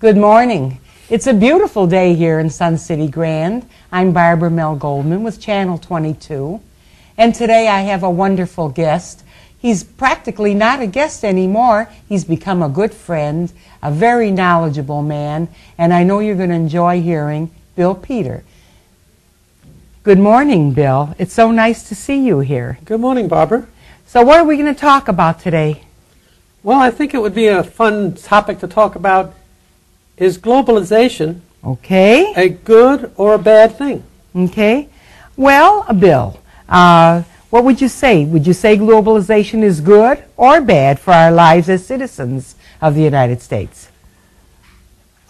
Good morning. It's a beautiful day here in Sun City Grand. I'm Barbara Mel Goldman with Channel 22. And today I have a wonderful guest. He's practically not a guest anymore. He's become a good friend, a very knowledgeable man, and I know you're going to enjoy hearing Bill Peter. Good morning, Bill. It's so nice to see you here. Good morning, Barbara. So what are we going to talk about today? Well, I think it would be a fun topic to talk about. Is globalization a good or a bad thing? Okay. Well, Bill, what would you say? Would you say globalization is good or bad for our lives as citizens of the United States?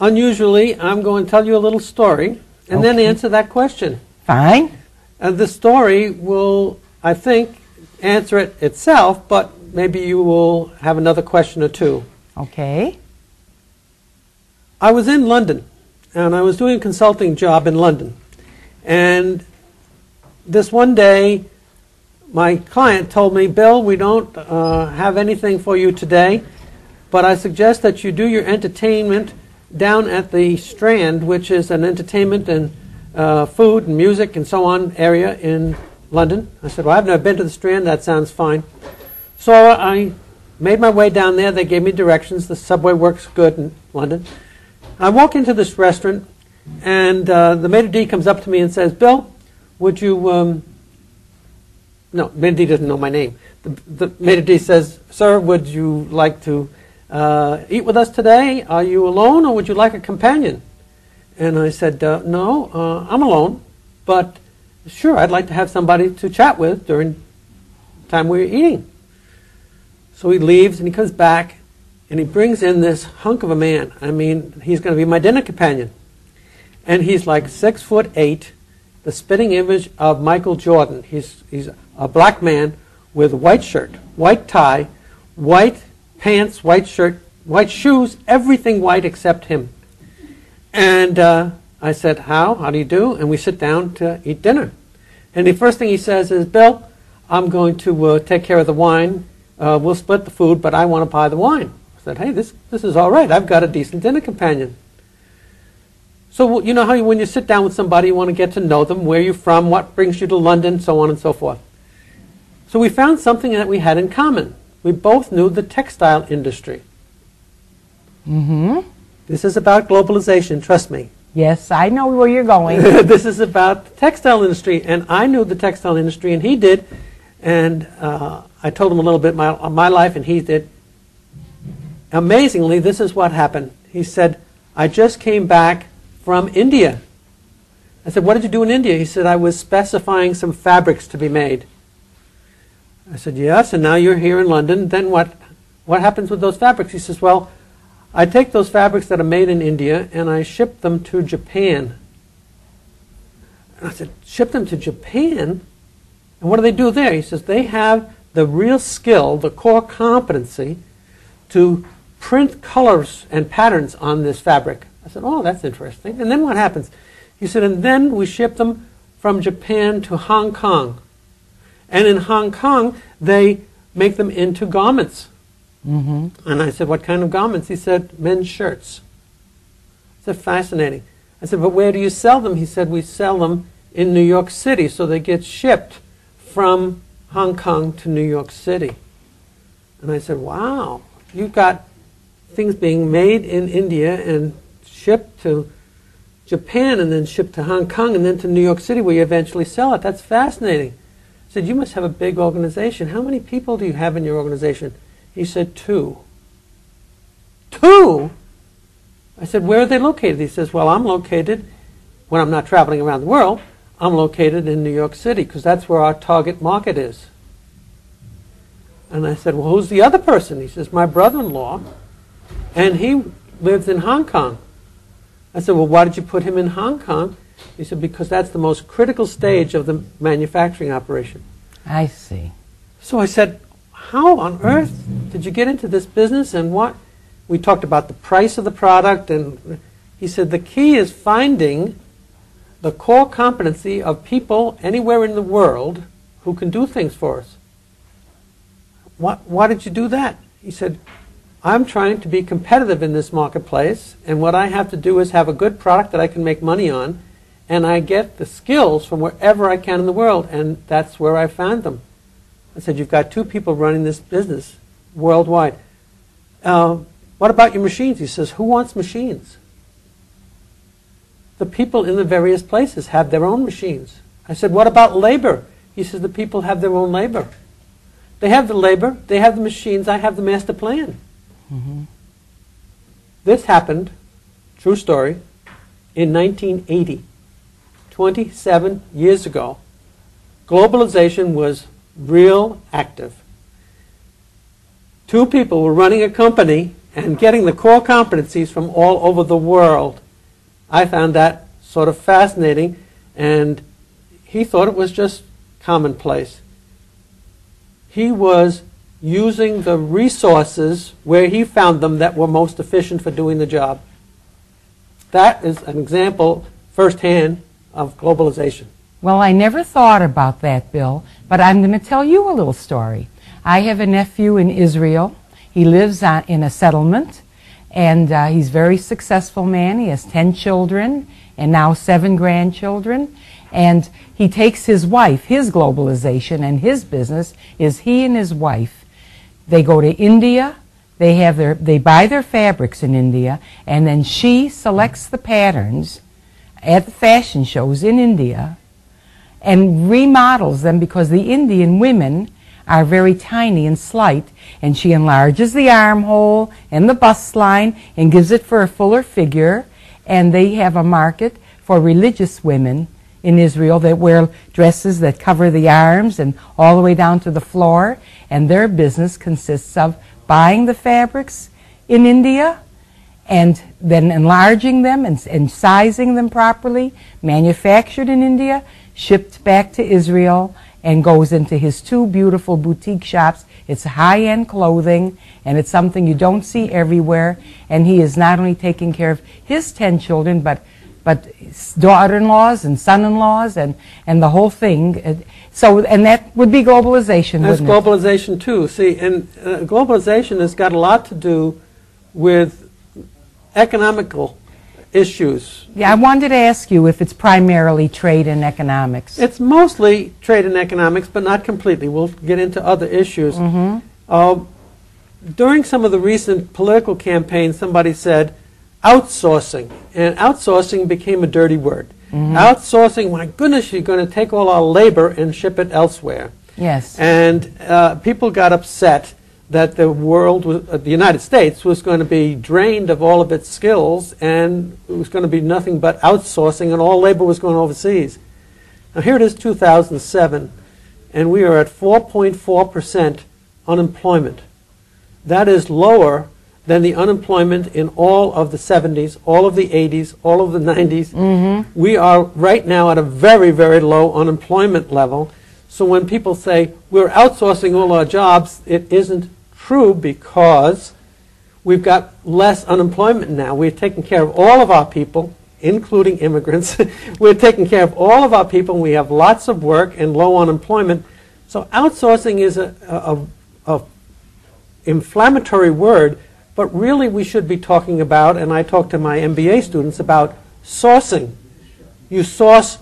Unusually, I'm going to tell you a little story and then answer that question. Fine. The story will, I think, answer it itself, but maybe you will have another question or two. Okay. I was in London, and I was doing a consulting job in London. And this one day, my client told me, Bill, we don't have anything for you today, but I suggest that you do your entertainment down at the Strand, which is an entertainment and food and music and so on area in London. I said, well, I've never been to the Strand. That sounds fine. So I made my way down there. They gave me directions. The subway works good in London. I walk into this restaurant, and the maitre d' comes up to me and says, Bill, would you, no, maitre d' doesn't know my name. The maitre d' says, sir, would you like to eat with us today? Are you alone, or would you like a companion? And I said, no, I'm alone, but sure, I'd like to have somebody to chat with during the time we're eating. So he leaves, and he comes back, and he brings in this hunk of a man. I mean, he's going to be my dinner companion. And he's like 6'8", the spitting image of Michael Jordan. He's a black man with a white shirt, white tie, white pants, white shirt, white shoes, everything white except him. And I said, how do you do? And we sit down to eat dinner. And the first thing he says is, Bill, I'm going to take care of the wine. We'll split the food, but I want to buy the wine. I said, hey, this is all right. I've got a decent dinner companion. So you know how when you sit down with somebody, you want to get to know them, where you're from, what brings you to London, so on and so forth. So we found something that we had in common. We both knew the textile industry. Mm-hmm. This is about globalization, trust me. Yes, I know where you're going. This is about the textile industry, and I knew the textile industry, and he did. And I told him a little bit of my life, and he did. Amazingly, this is what happened. He said, I just came back from India. I said, what did you do in India? He said, I was specifying some fabrics to be made. I said, yes, and now you're here in London. Then what happens with those fabrics? He says, well, I take those fabrics that are made in India and I ship them to Japan. And I said, ship them to Japan? And what do they do there? He says, they have the real skill, the core competency to print colors and patterns on this fabric. I said, oh, that's interesting. And then what happens? He said, and then we ship them from Japan to Hong Kong. And in Hong Kong, they make them into garments. Mm-hmm. And I said, what kind of garments? He said, men's shirts. I said, fascinating. I said, but where do you sell them? He said, we sell them in New York City. So they get shipped from Hong Kong to New York City. And I said, wow, you've got things being made in India and shipped to Japan and then shipped to Hong Kong and then to New York City where you eventually sell it. That's fascinating. I said, you must have a big organization. How many people do you have in your organization? He said, 2. 2? I said, where are they located? He says, well, I'm located, when I'm not traveling around the world, I'm located in New York City because that's where our target market is. And I said, well, who's the other person? He says, my brother-in-law, and he lives in Hong Kong. I said, well, why did you put him in Hong Kong? He said, because that's the most critical stage of the manufacturing operation. I see. So I said, how on earth did you get into this business and what? We talked about the price of the product, and he said, the key is finding the core competency of people anywhere in the world who can do things for us. Why did you do that? He said, I'm trying to be competitive in this marketplace, and what I have to do is have a good product that I can make money on, and I get the skills from wherever I can in the world, and that's where I found them. I said, you've got 2 people running this business worldwide. What about your machines? He says, who wants machines? The people in the various places have their own machines. I said, what about labor? He says, the people have their own labor. They have the labor, they have the machines, I have the master plan. Mm-hmm. This happened, true story, in 1980, 27 years ago. Globalization was real active. 2 people were running a company and getting the core competencies from all over the world. I found that sort of fascinating, and he thought it was just commonplace. He was using the resources where he found them that were most efficient for doing the job. That is an example firsthand of globalization. Well, I never thought about that, Bill, but I'm going to tell you a little story. I have a nephew in Israel. He lives in a settlement, and he's a very successful man. He has 10 children and now 7 grandchildren. And he takes his wife, his globalization and his business is he and his wife. They go to India, they buy their fabrics in India, and then she selects the patterns at the fashion shows in India and remodels them, because the Indian women are very tiny and slight, and she enlarges the armhole and the bust line and gives it for a fuller figure. And they have a market for religious women in Israel that wear dresses that cover the arms and all the way down to the floor, and their business consists of buying the fabrics in India and then enlarging them and sizing them properly, manufactured in India, shipped back to Israel, and goes into his 2 beautiful boutique shops. It's high-end clothing, and it's something you don't see everywhere. And he is not only taking care of his 10 children, but daughter-in-laws and son-in-laws and the whole thing. So, and that would be globalization, That's wouldn't it? globalization too. See, and globalization has got a lot to do with economical issues. Yeah, I wanted to ask you if it's primarily trade and economics. It's mostly trade and economics, but not completely. We'll get into other issues. Mm-hmm. During some of the recent political campaigns, somebody said outsourcing, and outsourcing became a dirty word. Mm-hmm. Outsourcing, my goodness, you're going to take all our labor and ship it elsewhere. Yes. And people got upset that the world, the United States, was going to be drained of all of its skills, and it was going to be nothing but outsourcing, and all labor was going overseas. Now here it is, 2007, and we are at 4.4% unemployment. That is lower than the unemployment in all of the 70s, all of the 80s, all of the 90s. Mm-hmm. We are right now at a very, very low unemployment level. So when people say we're outsourcing all our jobs, it isn't true, because we've got less unemployment now. We're taking care of all of our people, including immigrants. We're taking care of all of our people, and we have lots of work and low unemployment. So outsourcing is a inflammatory word, but really we should be talking about, and I talk to my MBA students about sourcing. You source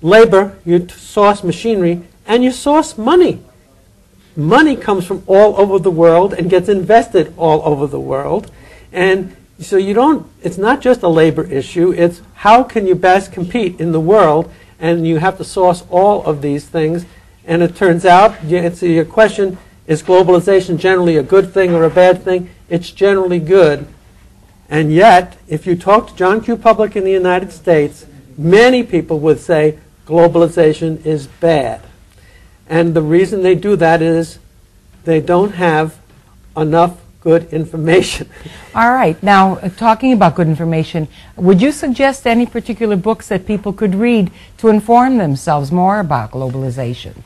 labor, you source machinery, and you source money. Money comes from all over the world and gets invested all over the world. And so it's not just a labor issue, it's how can you best compete in the world, and you have to source all of these things. And it turns out, answer your question, is globalization generally a good thing or a bad thing? It's generally good. And yet, if you talk to John Q. Public in the United States, many people would say globalization is bad. And the reason they do that is they don't have enough good information. All right. Now, talking about good information, would you suggest any particular books that people could read to inform themselves more about globalization?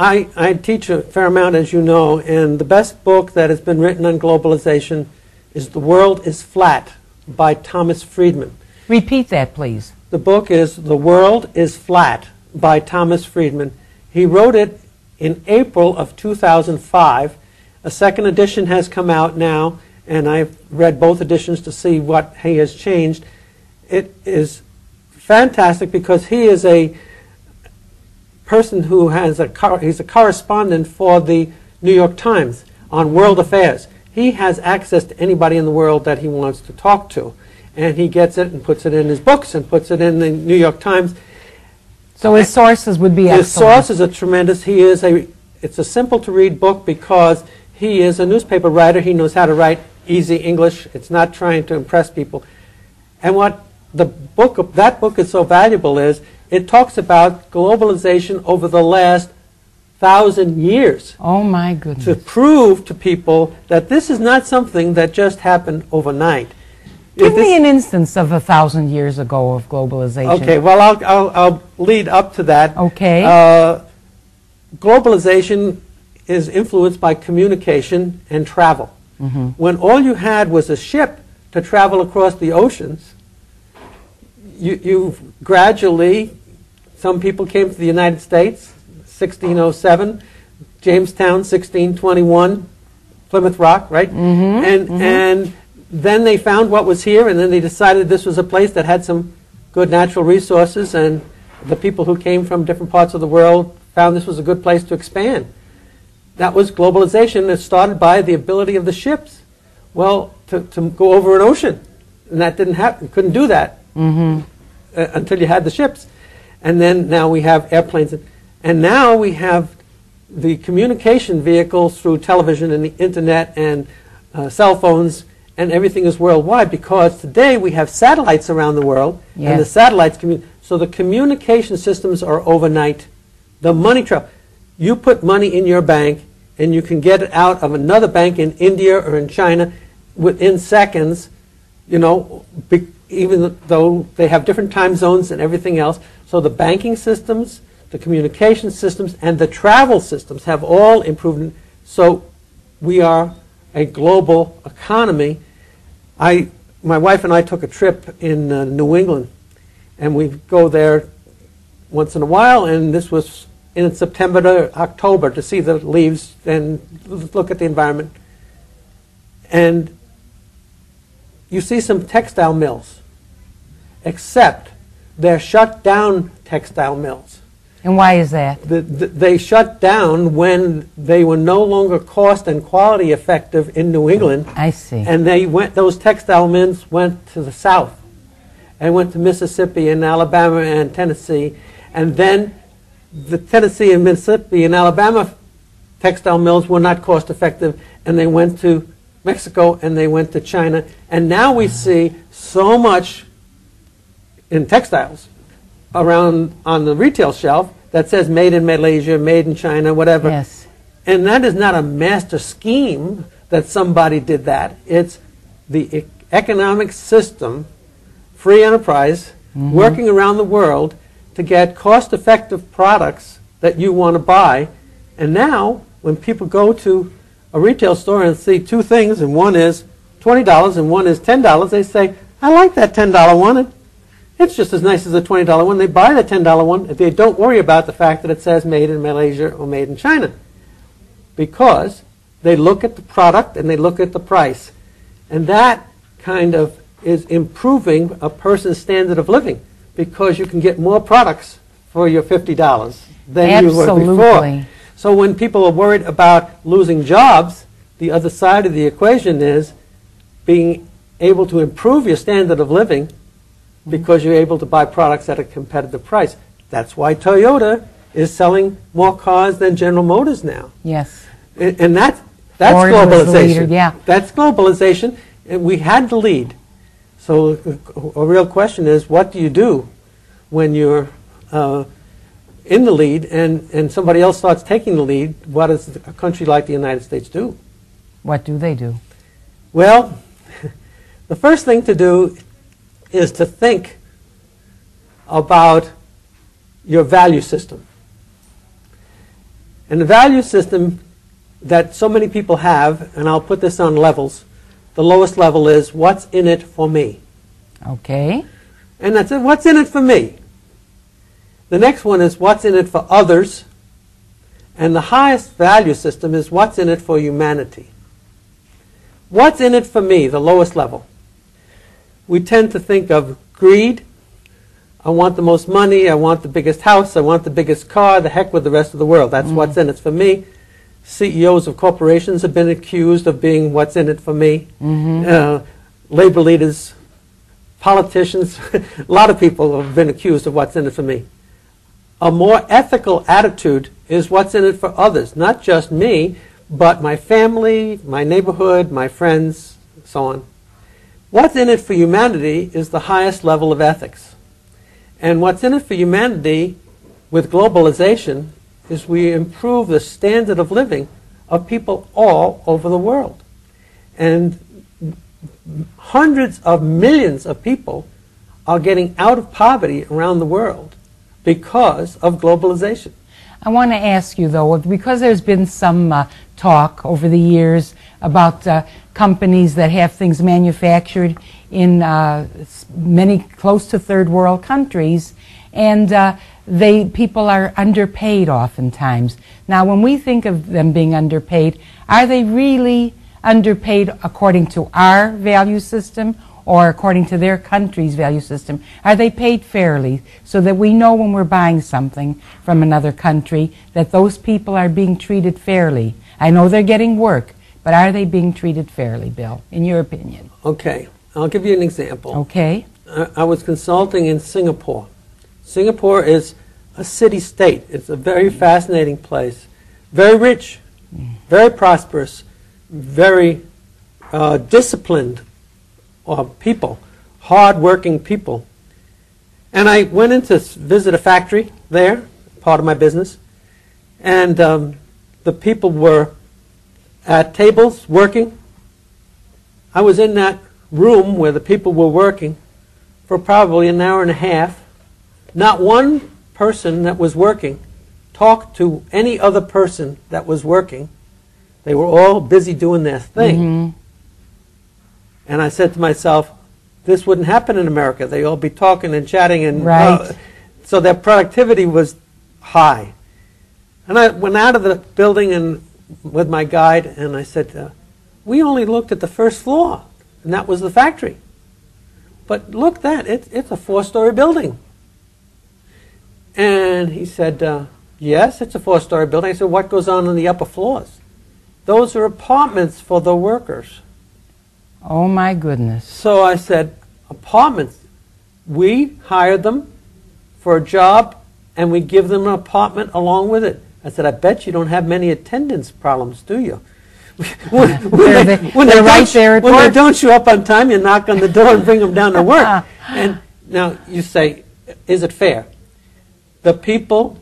I teach a fair amount, as you know, and the best book that has been written on globalization is The World is Flat by Thomas Friedman. Repeat that, please. The book is The World is Flat by Thomas Friedman. He wrote it in April of 2005. A second edition has come out now, and I've read both editions to see what he has changed. It is fantastic because he is a person who has he's a correspondent for the New York Times on world affairs. He has access to anybody in the world that he wants to talk to, and he gets it and puts it in his books and puts it in the New York Times. So his sources would be excellent. His sources are tremendous. It's a simple to read book because he is a newspaper writer. He knows how to write easy English. It's not trying to impress people. And what that book is so valuable is it talks about globalization over the last 1,000 years. Oh my goodness. To prove to people that this is not something that just happened overnight. Give me an instance of 1,000 years ago of globalization. Okay, well, I'll lead up to that. Okay. Globalization is influenced by communication and travel. Mm-hmm. When all you had was a ship to travel across the oceans, you gradually, some people came to the United States, 1607, Jamestown, 1621, Plymouth Rock, right? Mm-hmm. And then they found what was here, and then they decided this was a place that had some good natural resources, and the people who came from different parts of the world found this was a good place to expand. That was globalization. It started by the ability of the ships, well, to go over an ocean, and that didn't happen. You couldn't do that until you had the ships. And then now we have airplanes, and now we have the communication vehicles through television and the internet and cell phones, and everything is worldwide because today we have satellites around the world, yes. and the satellites so the communication systems are overnight. The money travel. You put money in your bank, and you can get it out of another bank in India or in China within seconds, even though they have different time zones and everything else. So the banking systems, the communication systems, and the travel systems have all improved. So we are a global economy. My wife and I took a trip in New England, and we go there once in a while, and this was in September to October to see the leaves and look at the environment. And you see some textile mills, except they're shut down textile mills. And why is that? They shut down when they were no longer cost and quality effective in New England. I see. And those textile mills went to the south and went to Mississippi and Alabama and Tennessee. And then the Tennessee and Mississippi and Alabama textile mills were not cost effective, and they went to Mexico and they went to China. And now we see so much in textiles around on the retail shelf that says made in Malaysia, made in China, whatever. Yes. And that is not a master scheme that somebody did that. It's the economic system, free enterprise, working around the world to get cost-effective products that you want to buy. And now, when people go to a retail store and see two things, and one is $20 and one is $10, they say, I like that $10 one. It's just as nice as the $20 one. They buy the $10 one. They don't worry about the fact that it says made in Malaysia or made in China, because they look at the product and they look at the price. And that kind of is improving a person's standard of living, because you can get more products for your $50 than you were before. So when people are worried about losing jobs, the other side of the equation is being able to improve your standard of living because you're able to buy products at a competitive price. That's why Toyota is selling more cars than General Motors now. Yes. And that's globalization. Yeah. That's globalization. And we had the lead. So a real question is, what do you do when you're in the lead and somebody else starts taking the lead? What does a country like the United States do? What do they do? Well, the first thing to do is to think about your value system. And the value system that so many people have, and I'll put this on levels, the lowest level is, what's in it for me? Okay. And that's it. What's in it for me? The next one is, what's in it for others? And the highest value system is what's in it for humanity. What's in it for me, the lowest level? We tend to think of greed. I want the most money, I want the biggest house, I want the biggest car, the heck with the rest of the world. That's what's in it for me. CEOs of corporations have been accused of being what's in it for me. Labor leaders, politicians, a lot of people have been accused of what's in it for me. A more ethical attitude is what's in it for others, not just me, but my family, my neighborhood, my friends, so on. What's in it for humanity is the highest level of ethics. And what's in it for humanity with globalization is we improve the standard of living of people all over the world. And hundreds of millions of people are getting out of poverty around the world because of globalization. I want to ask you, though, because there's been some talk over the years about companies that have things manufactured in many close to third world countries, and people are underpaid oftentimes. Now, when we think of them being underpaid, are they really underpaid according to our value system or according to their country's value system? Are they paid fairly so that we know when we're buying something from another country that those people are being treated fairly? I know they're getting work, but are they being treated fairly, Bill, in your opinion? Okay, I'll give you an example. Okay. I was consulting in Singapore. Singapore is a city-state. It's a very fascinating place. Very rich, very prosperous, very disciplined people, hard-working people. And I went in to visit a factory there, part of my business, and the people were at tables working. I was in that room where the people were working for probably an hour and a half. Not one person that was working talked to any other person that was working. They were all busy doing their thing. And I said to myself, this wouldn't happen in America. They'd all be talking and chatting, and so their productivity was high. And I went out of the building and with my guide, and I said, we only looked at the first floor, and that was the factory. But look that, it's a 4-story building. And he said, yes, it's a 4-story building. I said, what goes on in the upper floors? Those are apartments for the workers. Oh, my goodness. So I said, apartments. We hire them for a job, and we give them an apartment along with it. I said, I bet you don't have many attendance problems, do you? when they don't show up on time, you knock on the door and bring them down to work. And now you say, is it fair? The people,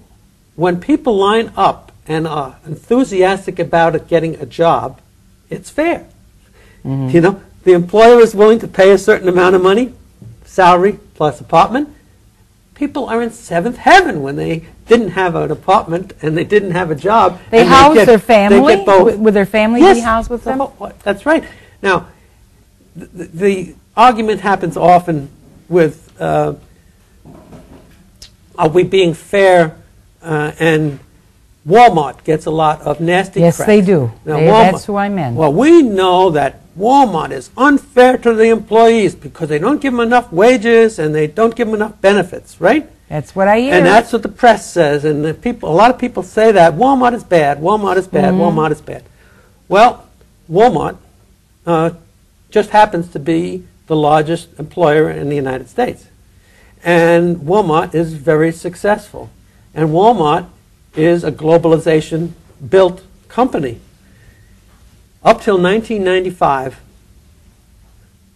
when people line up and are enthusiastic about it getting a job, it's fair. You know, the employer is willing to pay a certain amount of money, salary plus apartment. People are in seventh heaven when they didn't have an apartment and they didn't have a job. They house their family? They get both. Would their family be housed with them? That's right. Now, the argument happens often with, are we being fair? And Walmart gets a lot of nasty crap. Yes, they do. Now, that's who I meant. Well, we know that Walmart is unfair to the employees because they don't give them enough wages and they don't give them enough benefits, right? That's what I hear. And that's what the press says, and the people, a lot of people say that Walmart is bad, Walmart is bad, Walmart is bad. Well, Walmart just happens to be the largest employer in the United States. And Walmart is very successful. And Walmart is a globalization-built company. Up till 1995,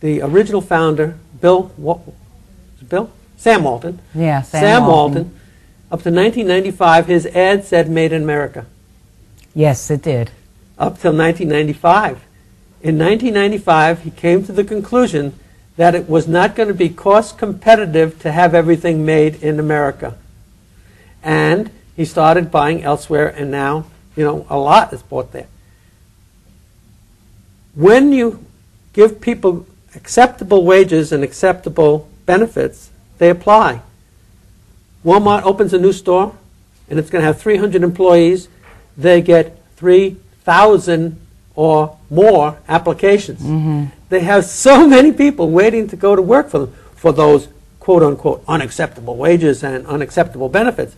the original founder, Sam Walton. Yeah, Sam Walton. Up to 1995, his ad said "Made in America." Yes, it did. Up till 1995. In 1995, he came to the conclusion that it was not going to be cost competitive to have everything made in America. And he started buying elsewhere, and now, you know, a lot is bought there. When you give people acceptable wages and acceptable benefits, they apply. Walmart opens a new store, and it's going to have 300 employees. they get 3,000 or more applications. They have so many people waiting to go to work for them for those quote-unquote unacceptable wages and unacceptable benefits.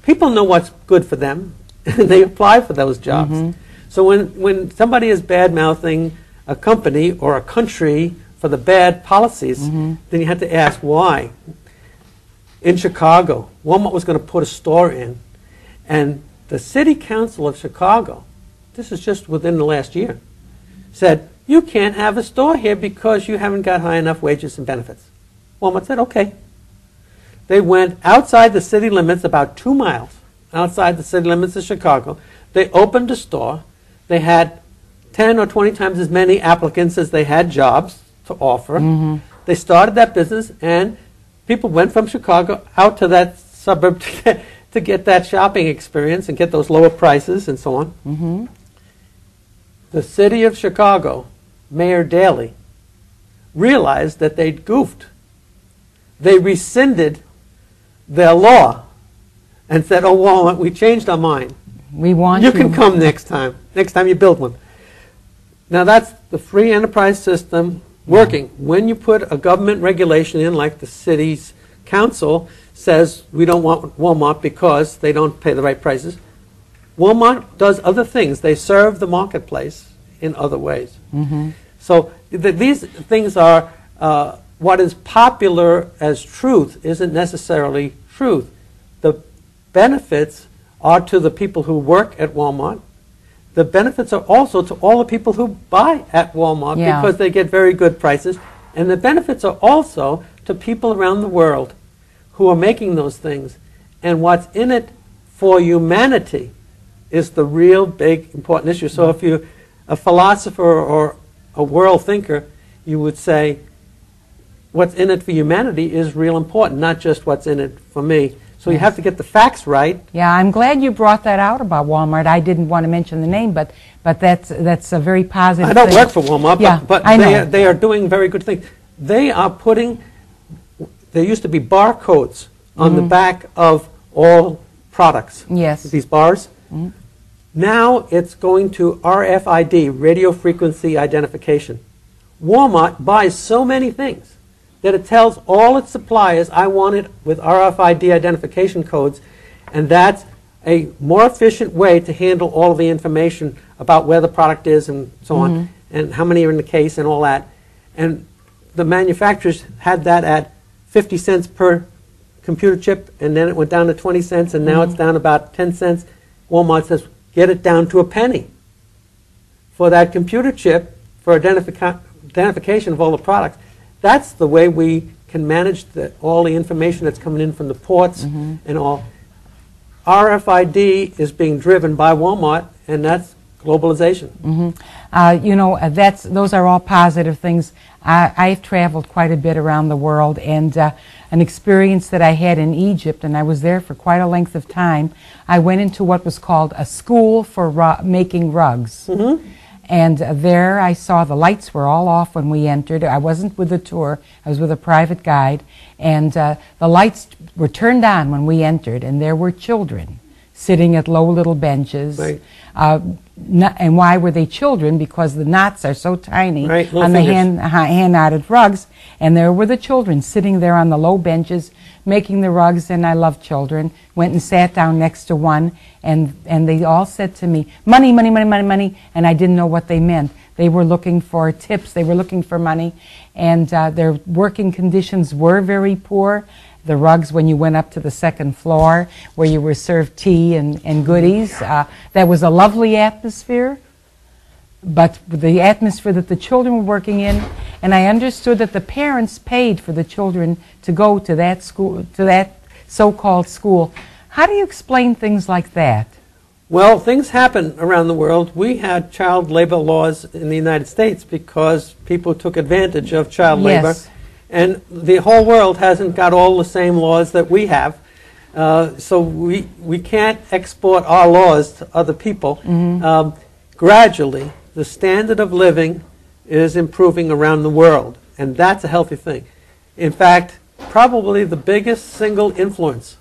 People know what's good for them, and they apply for those jobs. So when somebody is bad-mouthing a company or a country for the bad policies, then you have to ask why. In Chicago, Walmart was going to put a store in, and the city council of Chicago, this is just within the last year, said, you can't have a store here because you haven't got high enough wages and benefits. Walmart said, okay. They went outside the city limits, about 2 miles outside the city limits of Chicago. They opened a store. They had 10 or 20 times as many applicants as they had jobs to offer. They started that business, and people went from Chicago out to that suburb to get that shopping experience and get those lower prices and so on. The city of Chicago, Mayor Daley, realized that they'd goofed. They rescinded their law and said, oh, Walmart, we changed our mind. We want you can come next time you build one. Now that's the free enterprise system working. When you put a government regulation in, like the city's council says we don't want Walmart because they don't pay the right prices, Walmart does other things. They serve the marketplace in other ways. So these things are, what is popular as truth isn't necessarily truth. The benefits are to the people who work at Walmart. The benefits are also to all the people who buy at Walmart because they get very good prices. And the benefits are also to people around the world who are making those things. And what's in it for humanity is the real big important issue. So if you're a philosopher or a world thinker, you would say what's in it for humanity is real important, not just what's in it for me. So you have to get the facts right. Yeah, I'm glad you brought that out about Walmart. I didn't want to mention the name, but that's a very positive I don't thing. work for Walmart, but they are doing very good things. They are putting, there used to be barcodes on the back of all products. Yes. These bars. Now it's going to RFID, radio frequency identification. Walmart buys so many things that it tells all its suppliers, I want it with RFID identification codes, and that's a more efficient way to handle all of the information about where the product is and so on, and how many are in the case and all that. And the manufacturers had that at 50 cents per computer chip, and then it went down to 20 cents, and now it's down about 10 cents. Walmart says, get it down to a penny for that computer chip for identification of all the products. That's the way we can manage all the information that's coming in from the ports and all. RFID is being driven by Walmart, and that's globalization. You know, those are all positive things. I've traveled quite a bit around the world, and an experience that I had in Egypt, and I was there for quite a length of time. I went into what was called a school for making rugs. And there I saw the lights were all off when we entered. I wasn't with a tour. I was with a private guide. And the lights were turned on when we entered, and there were children sitting at low little benches. Right. And why were they children? Because the knots are so tiny on the hand-knotted rugs. And there were the children sitting there on the low benches making the rugs, and I love children. Went and sat down next to one, and they all said to me, money, money, money, money, money, and I didn't know what they meant. They were looking for tips, they were looking for money, and their working conditions were very poor. The rugs, when you went up to the second floor, where you were served tea and goodies, that was a lovely atmosphere. But the atmosphere that the children were working in, and I understood that the parents paid for the children to go to that school, to that so-called school. How do you explain things like that? Well, things happen around the world. We had child labor laws in the United States because people took advantage of child labor. And the whole world hasn't got all the same laws that we have. So we can't export our laws to other people. Gradually, the standard of living is improving around the world, and that's a healthy thing. In fact, probably the biggest single influence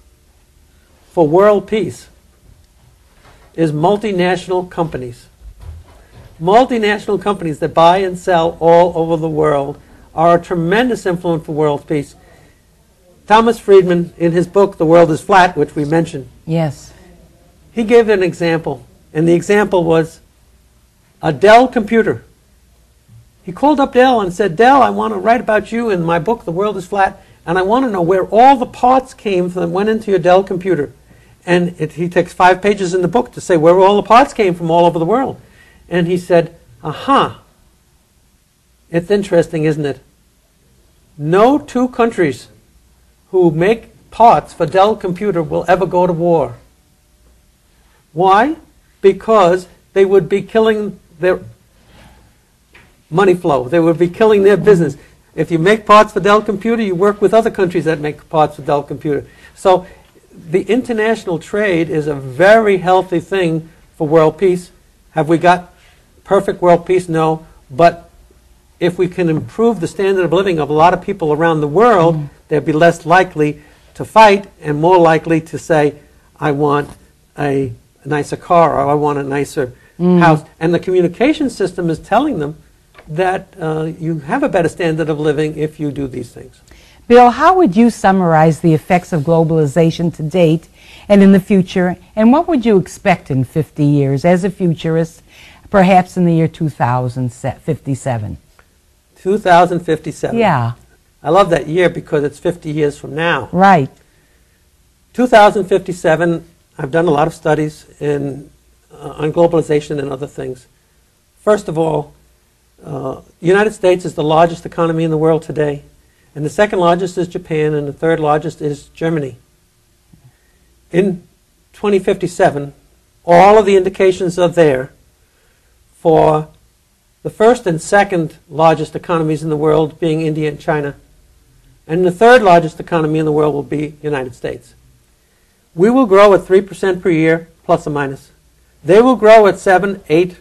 for world peace is multinational companies. Multinational companies that buy and sell all over the world are a tremendous influence for world peace. Thomas Friedman, in his book, The World is Flat, which we mentioned, Yes. he gave an example, and the example was a Dell computer. He called up Dell and said, Dell, I want to write about you in my book, The World is Flat, and I want to know where all the parts came from that went into your Dell computer. And he takes 5 pages in the book to say where all the parts came from all over the world. And he said, aha, it's interesting, isn't it? No two countries who make parts for Dell computer will ever go to war. Why? Because they would be killing their money flow. They would be killing their business. If you make parts for Dell computer, you work with other countries that make parts for Dell computer. So the international trade is a very healthy thing for world peace. Have we got perfect world peace? No. But if we can improve the standard of living of a lot of people around the world, they'll be less likely to fight and more likely to say, I want a nicer car, or I want a nicer house. And the communication system is telling them that you have a better standard of living if you do these things. Bill, how would you summarize the effects of globalization to date and in the future, and what would you expect in 50 years as a futurist, perhaps in the year 2057? 2057. Yeah. I love that year because it's 50 years from now. Right. 2057, I've done a lot of studies on globalization and other things. First of all, the United States is the largest economy in the world today, and the second largest is Japan, and the third largest is Germany. In 2057, all of the indications are there for the first and second largest economies in the world being India and China, and the third largest economy in the world will be the United States. We will grow at 3% per year, plus or minus. They will grow at 7, 8,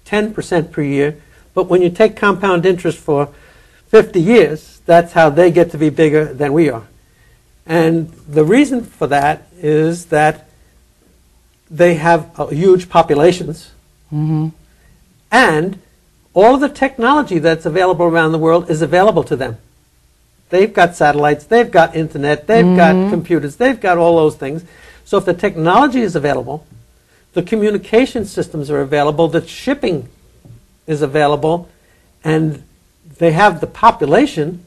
10% per year, but when you take compound interest for 50 years, that's how they get to be bigger than we are. And the reason for that is that they have huge populations, and all of the technology that's available around the world is available to them. They've got satellites, they've got internet, they've got computers, they've got all those things. So if the technology is available, the communication systems are available, the shipping is available, and they have the population,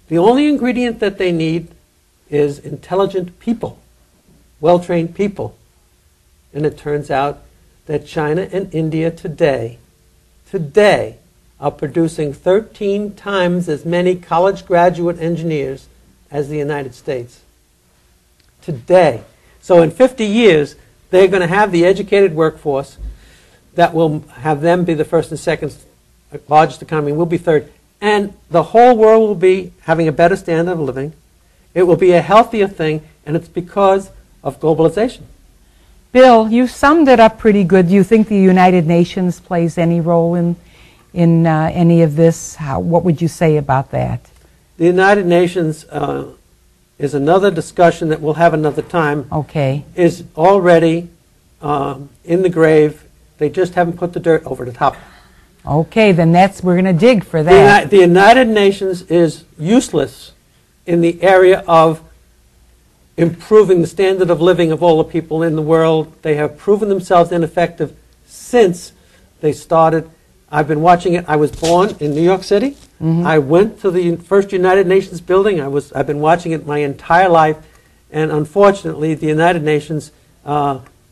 the only ingredient that they need is intelligent people, well-trained people. And it turns out that China and India today are producing 13 times as many college graduate engineers as the United States. Today. So in 50 years, they're going to have the educated workforce that will have them be the first and second largest economy. We'll be third. And the whole world will be having a better standard of living. It will be a healthier thing, and it's because of globalization. Bill, you summed it up pretty good. Do you think the United Nations plays any role in any of this? What would you say about that? The United Nations is another discussion that we'll have another time. Okay. Is already in the grave. They just haven't put the dirt over the top. Okay, then we're going to dig for that. The United Nations is useless in the area of improving the standard of living of all the people in the world. They have proven themselves ineffective since they started. I've been watching it. I was born in New York City. I went to the first United Nations building. I've been watching it my entire life, and unfortunately the United Nations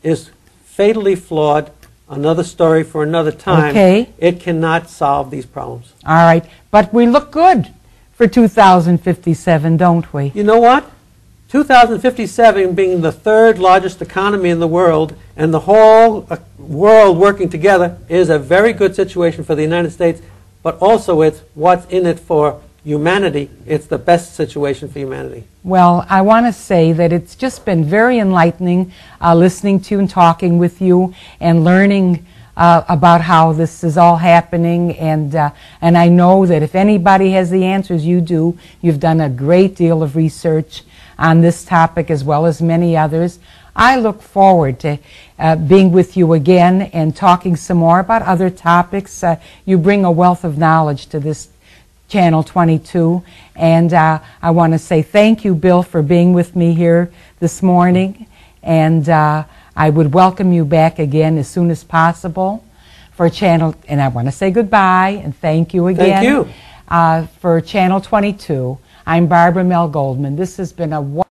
is fatally flawed. Another story for another time. Okay. It cannot solve these problems. All right, but we look good for 2057, don't we? You know what? 2057 being the third largest economy in the world and the whole world working together is a very good situation for the United States, but also it's what's in it for humanity. It's the best situation for humanity. Well, I want to say that it's just been very enlightening listening to and talking with you and learning about how this is all happening, and I know that if anybody has the answers, you do. You've done a great deal of research on this topic as well as many others. I look forward to being with you again and talking some more about other topics. You bring a wealth of knowledge to this Channel 22, and I want to say thank you, Bill, for being with me here this morning, and I would welcome you back again as soon as possible for Channel, and I want to say goodbye and thank you again. Thank you. For Channel 22. I'm Barbara Mel Goldman. This has been a